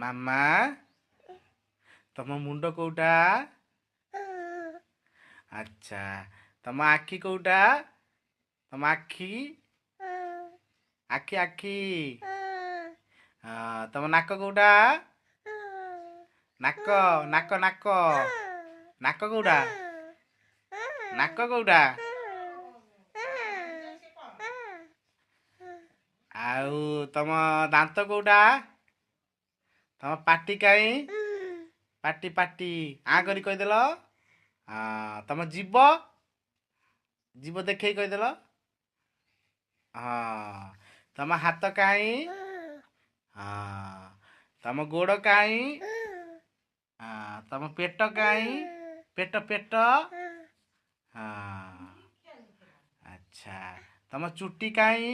ମାମା ତମ ମୁଣ୍ଡ କୋଉଟା? ଆଚ୍ଛା ତମ ଆଖି କୋଉଟା? ତମ ଆଖି ଆଖି ଆଖି ତମ ନାକ କୋଉଟା? ନାକ ନାକ ନାକ ନାକ କୋଉଟା? ନାକ କୋଉଟା? ଆଉ ତମ ଦାନ୍ତ କୋଉଟା? ତମ ପାଟି କାଇଁ? ପାଟି ପାଟି ଆ କରି କହିଦେଲ। ତମ ଜୀବ ଜୀବ ଦେଖେଇ କହିଦେଲ। ହଁ ତମ ହାତ କାଇଁ? ହଁ ତମ ଗୋଡ଼ କାଇଁ? ତମ ପେଟ କାଇଁ? ପେଟ ପେଟ ହଁ ଆଚ୍ଛା ତମ ଚୁଟି କାଇଁ?